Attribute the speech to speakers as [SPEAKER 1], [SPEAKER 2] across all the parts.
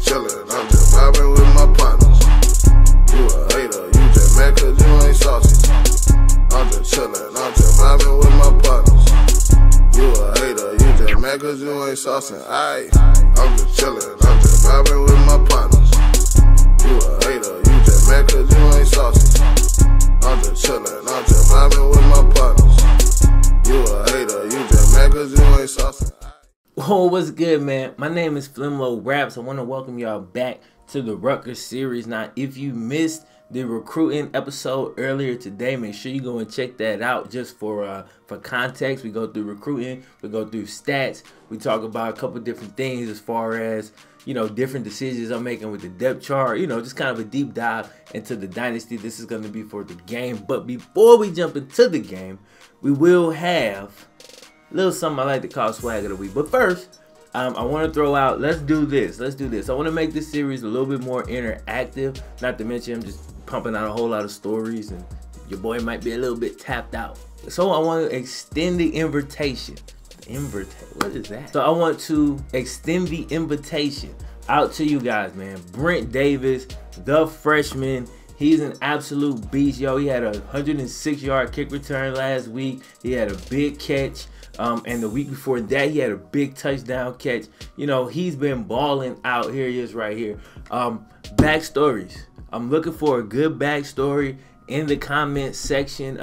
[SPEAKER 1] chillin', I'm just vibing with my partners. You a hater, you just mad cause you ain't saucy. I'm just chillin', I'm just vibing with my partners. You a hater, you just mad cause you ain't saucy. Aight, I'm just chillin', I'm just vibing with my partners. You a hater, you just mad cause you ain't saucy. I'm just chillin', I'm just vibing with my partners. You a hater, you just mad cause you ain't saucy.
[SPEAKER 2] Oh, what's good, man? My name is FlemLo Raps. I want to welcome y'all back to the Rutgers series. Now, if you missed the recruiting episode earlier today, make sure you go and check that out. Just for context, we go through recruiting, we go through stats, we talk about a couple different things as far as, you know, different decisions I'm making with the depth chart, you know, just kind of a deep dive into the Dynasty. This is going to be for the game. But before we jump into the game, we will have a little something I like to call swag of the week. But first, I want to throw out, let's do this. I want to make this series a little bit more interactive. Not to mention I'm just pumping out a whole lot of stories and your boy might be a little bit tapped out. So I want to extend the invitation. What is that? So I want to extend the invitation out to you guys, man. Brent Davis, the freshman. He's an absolute beast, yo. He had a 106-yard kick return last week. He had a big catch. And the week before that, he had a big touchdown catch. You know, he's been balling out. Here he is right here. Backstories. I'm looking for a good backstory in the comment section.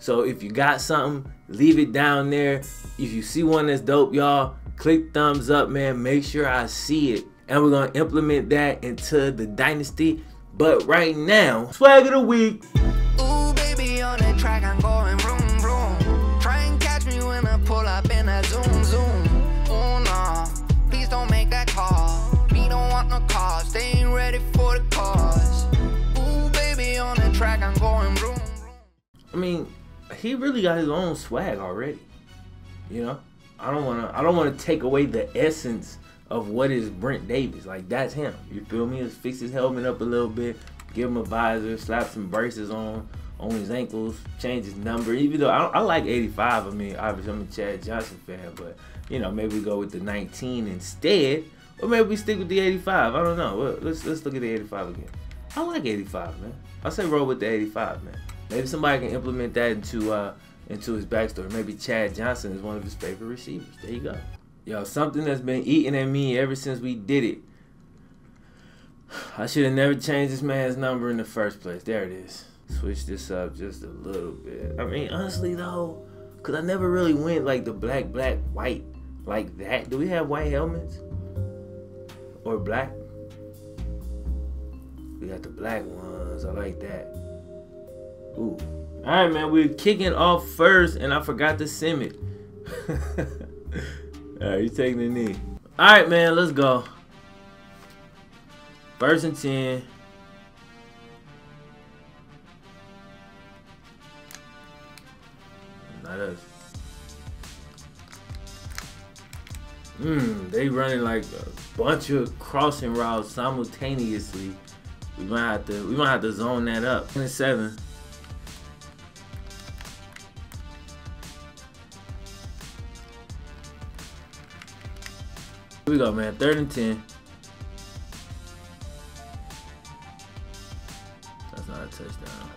[SPEAKER 2] So if you got something, leave it down there. If you see one that's dope, y'all, click thumbs up, man. Make sure I see it. And we're going to implement that into the Dynasty. But right now, swag of the week.
[SPEAKER 3] Ooh, baby, on the track, I'm going vroom, vroom. Try and catch me when I pull up in a zoom, zoom. Oh, no, please don't make that call. We don't want no cars, they ain't ready for the cause. Ooh, baby, on the track, I'm going vroom, vroom.
[SPEAKER 2] I mean, he really got his own swag already. You know, I don't want to take away the essence of what is Brent Davis. Like, that's him. You feel me? Just fix his helmet up a little bit, give him a visor, slap some braces on his ankles, change his number. Even though I like 85. I mean, obviously I'm a Chad Johnson fan, but you know, maybe we go with the 19 instead, or maybe we stick with the 85. I don't know. Well, let's look at the 85 again. I like 85, man. I say roll with the 85, man. Maybe somebody can implement that into his backstory. Maybe Chad Johnson is one of his favorite receivers. There you go. Yo, something that's been eating at me ever since we did it. I should have never changed this man's number in the first place. There it is. Switch this up just a little bit. I mean, honestly though, because I never really went like the black, white like that. Do we have white helmets? Or black? We got the black ones. I like that. Ooh. Alright, man. We're kicking off first, and I forgot to sim it. Alright, you taking the knee. Alright, man. Let's go. First and 10. Not us. They running like a bunch of crossing routes simultaneously. We might have to zone that up. 7. Here we go, man. 3rd and 10. That's not a touchdown.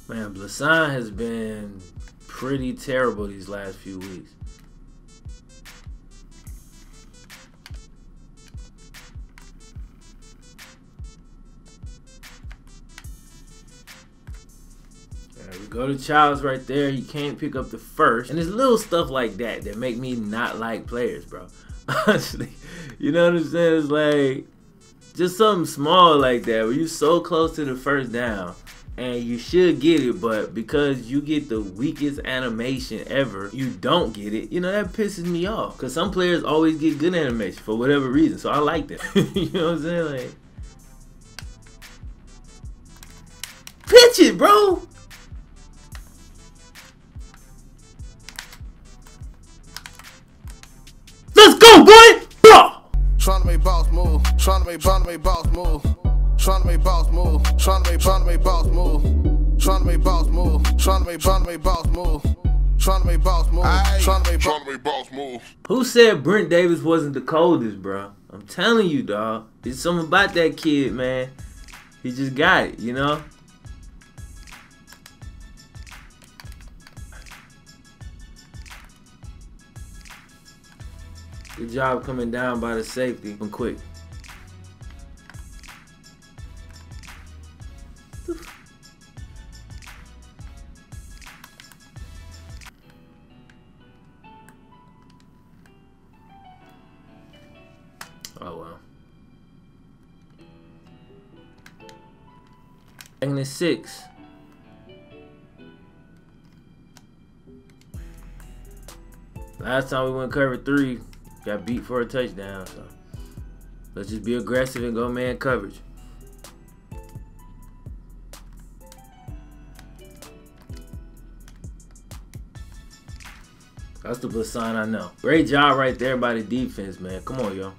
[SPEAKER 2] Man, Blassan has been pretty terrible these last few weeks. We go to Childs right there. You can't pick up the first. And there's little stuff like that that make me not like players, bro. Honestly, you know what I'm saying? It's like just something small like that where you're so close to the first down and you should get it, but because you get the weakest animation ever, you don't get it. You know, that pisses me off because some players always get good animation for whatever reason. So I like that. You know what I'm saying? Like, pitch it, bro. Let's go, boy!
[SPEAKER 1] Trying to make boss move, trying to make boss move, trying to make boss move, trying to make boss move. Tryna make boss move. Tryna make boss move. Tryna make boss move. Tryna make boss move.
[SPEAKER 2] Who said Brent Davis wasn't the coldest, bro? I'm telling you, dog. There's something about that kid, man. He just got it, you know? Good job coming down by the safety and quick. Oh well. Second and 6. Last time we went cover 3, got beat for a touchdown. So let's just be aggressive and go man coverage. That's the best sign I know. Great job right there by the defense, man. Come on, yo.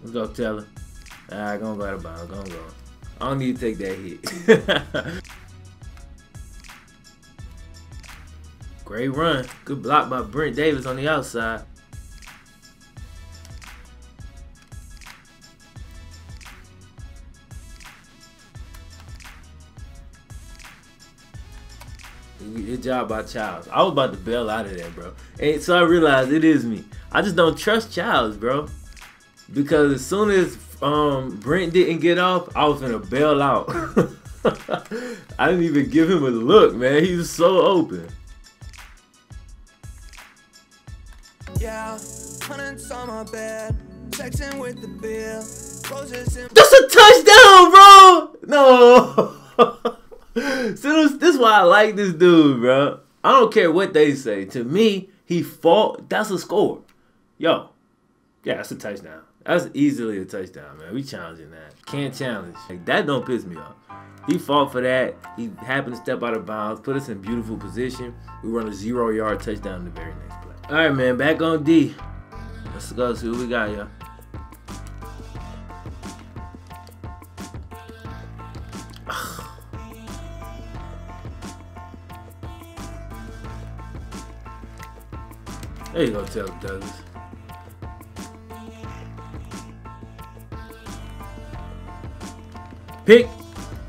[SPEAKER 2] Let's go, Taylor. Alright, gonna go out of bounds. Gonna go. I don't need to take that hit. Great run. Good block by Brent Davis on the outside. Good job by Childs. I was about to bail out of that, bro. And so I realized it is me. I just don't trust Childs, bro. Because as soon as Brent didn't get off, I was gonna bail out. I didn't even give him a look, man. He was so open.
[SPEAKER 3] Yeah, hundreds on my bed, texting with the bill.
[SPEAKER 2] That's a touchdown, bro! No. See, this is why I like this dude, bro. I don't care what they say. To me, he fought. That's a score. Yo, yeah, that's a touchdown. That's easily a touchdown, man. We challenging that. Can't challenge. Like, that don't piss me off. He fought for that. He happened to step out of bounds, put us in beautiful position. We run a 0-yard touchdown in the very next play. All right, man, back on D. Let's go see what we got, y'all. There you go, Taylor Douglas. Pick.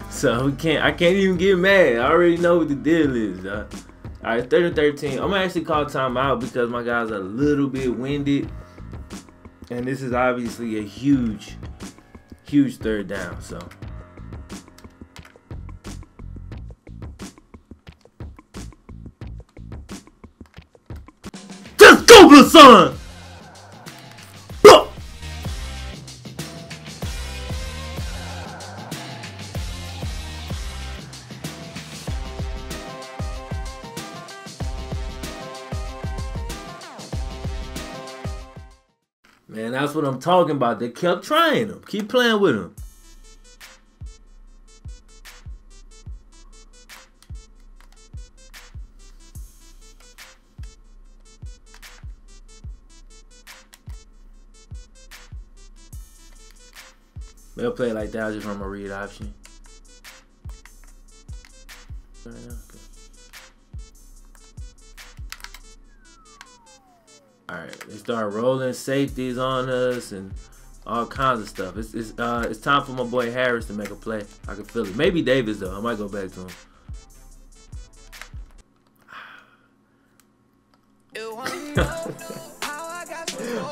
[SPEAKER 2] So I can't even get mad. I already know what the deal is. All right, 3rd and 13. I'm gonna actually call timeout because my guys are a little bit winded, and this is obviously a huge 3rd down. So. Let's go, son! Man, that's what I'm talking about. They kept trying him. Keep playing with him. They'll play it like that. I'll just run my read option. Okay. Alright, they start rolling safeties on us and all kinds of stuff. It's time for my boy Harris to make a play. I can feel it. Maybe Davis though. I might go back to him.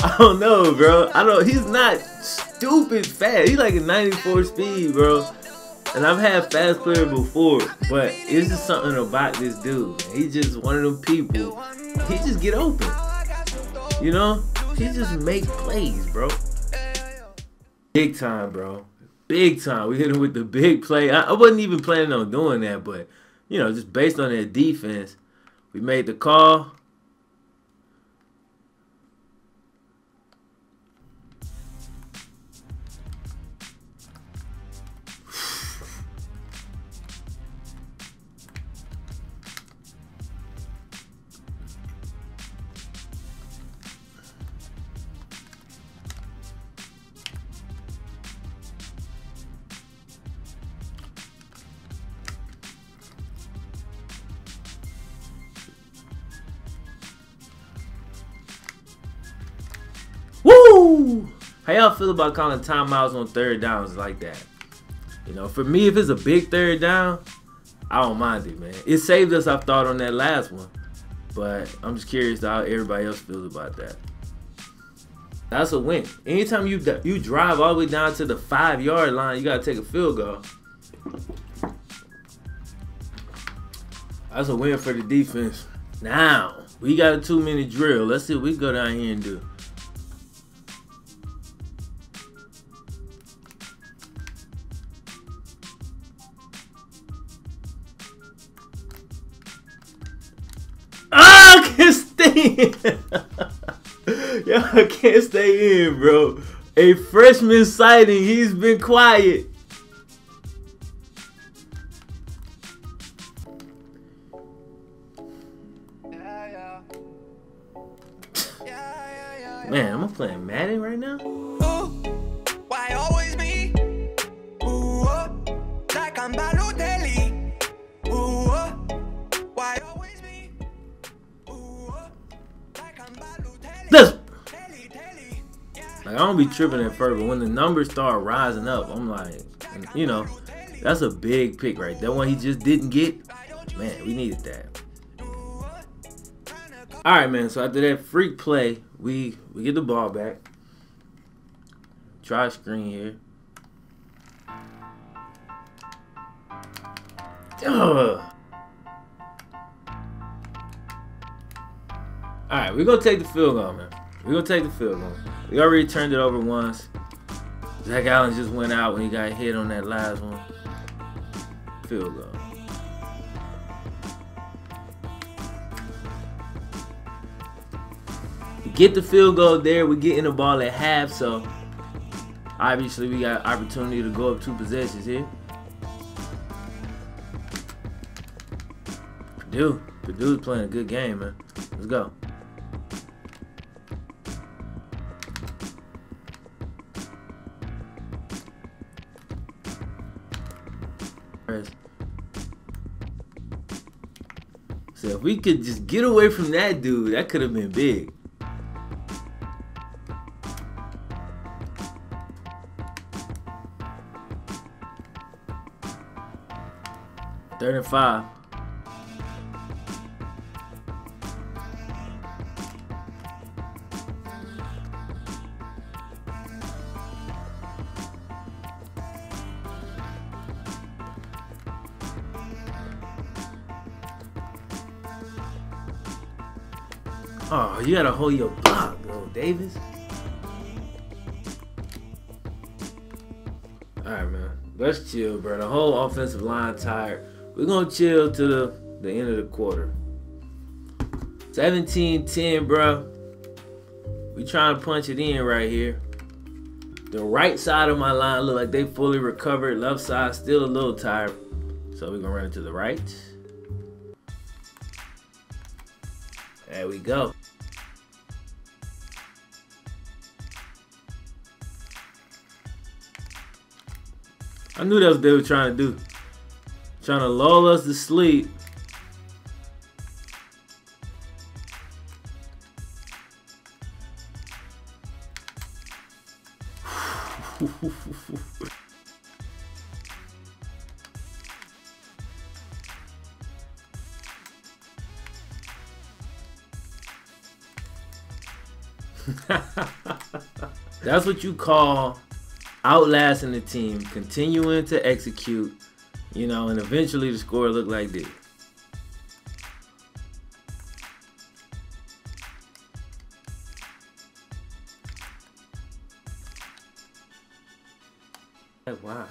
[SPEAKER 2] I don't know, bro. I don't. He's not stupid fast. He's like a 94 speed, bro. And I've had fast players before, but it's just something about this dude. He's just one of them people. He just get open. You know? He just make plays, bro. Big time, bro. Big time. We hit him with the big play. I wasn't even planning on doing that, but, you know, just based on that defense, we made the call. How y'all feel about calling timeouts on third downs like that? You know, for me, if it's a big third down, I don't mind it, man. It saved us, I thought, on that last one. But I'm just curious how everybody else feels about that. That's a win. Anytime you drive all the way down to the 5-yard line, you got to take a field goal. That's a win for the defense. Now, we got a 2-minute drill. Let's see what we go down here and do. Oh, I can't stay in. Yo, I can't stay in, bro. A freshman sighting. He's been quiet. Man, am I playing Madden right now?
[SPEAKER 3] Ooh, why always me? Ooh, like I'm Balotelli. Ooh, why always me? Ooh, like I'm Balotelli.
[SPEAKER 2] This. Like, I don't be tripping at first, but when the numbers start rising up, I'm like, you know, that's a big pick right there. That one he just didn't get. Man, we needed that. All right, man. So after that freak play, we get the ball back. Try a screen here. Ugh. All right, we're gonna take the field goal, man. We're gonna take the field goal. We already turned it over once. Zach Allen just went out when he got hit on that last one. Field goal. Get the field goal there. We're getting the ball at half, so obviously we got opportunity to go up 2 possessions here. Purdue's playing a good game, man. Let's go. So if we could just get away from that dude, that could have been big. Third and 5. Oh, you gotta hold your block, though, Davis. All right, man. Let's chill, bro. The whole offensive line tired. We're going to chill to the end of the quarter. 17-10, bro. We trying to punch it in right here. The right side of my line look like they fully recovered. Left side still a little tired. So we're going to run it to the right. There we go. I knew that's what they were trying to do. Trying to lull us to sleep. That's what you call outlasting the team, continuing to execute, you know, and eventually the score looked like this. Why?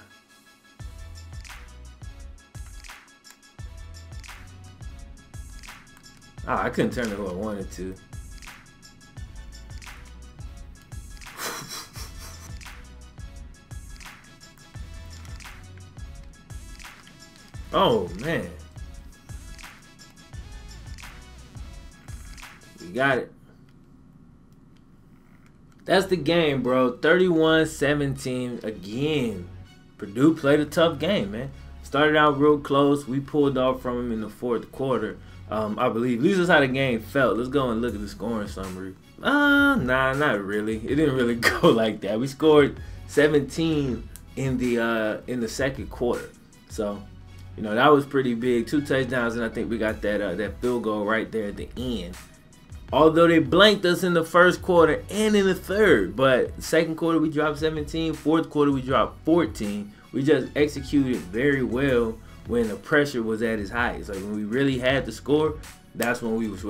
[SPEAKER 2] Oh, I couldn't turn it who I wanted to. Oh, man. We got it. That's the game, bro. 31-17 again. Purdue played a tough game, man. Started out real close. We pulled off from him in the fourth quarter. I believe. At least that's how the game felt. Let's go and look at the scoring summary. Nah, not really. It didn't really go like that. We scored 17 in the second quarter. So, you know, that was pretty big. 2 touchdowns, and I think we got that field goal right there at the end. Although they blanked us in the first quarter and in the third, but second quarter we dropped 17, fourth quarter we dropped 14. We just executed very well when the pressure was at its highest. Like when we really had to score, that's when we was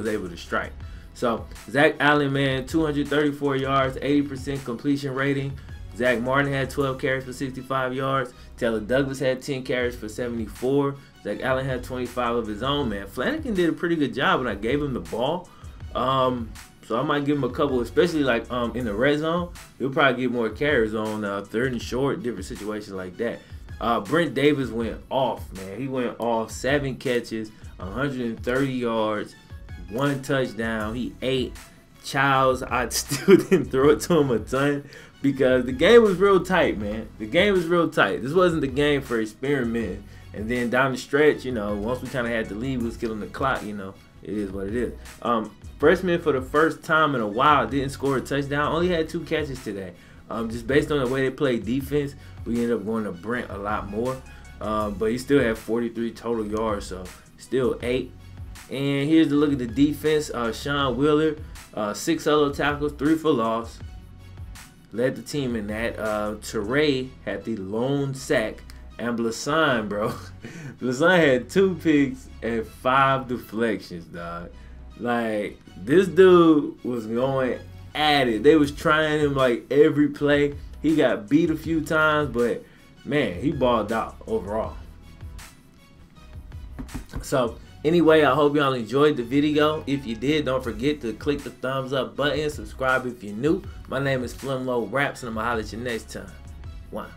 [SPEAKER 2] able to strike. So Zach Allen, man, 234 yards, 80% completion rating. Zach Martin had 12 carries for 65 yards. Taylor Douglas had 10 carries for 74. Zach Allen had 25 of his own, man. Flanagan did a pretty good job when I gave him the ball. So I might give him a couple, especially like in the red zone. He'll probably get more carries on third and short, different situations like that. Brent Davis went off, man. He went off, 7 catches, 130 yards, 1 touchdown. He ate. Childs, I still didn't throw it to him a ton because the game was real tight, man. The game was real tight. This wasn't the game for experimenting. And then down the stretch, you know, once we kind of had to leave, we was killing the clock, you know. It is what it is. Freshman for the first time in a while didn't score a touchdown. Only had 2 catches today. Just based on the way they played defense, we ended up going to Brent a lot more. But he still had 43 total yards, so still 8. And here's the look at the defense. Sean Wheeler, 6 solo tackles, 3 for loss. Led the team in that. Teray had the lone sack. And Blasson, bro. Blasson had 2 picks and 5 deflections, dog. Like, this dude was going at it. They was trying him like every play. He got beat a few times, but man, he balled out overall. So anyway, I hope y'all enjoyed the video. If you did, don't forget to click the thumbs up button. Subscribe if you're new. My name is FlemLo Raps, and I'm going to holler at you next time. 1.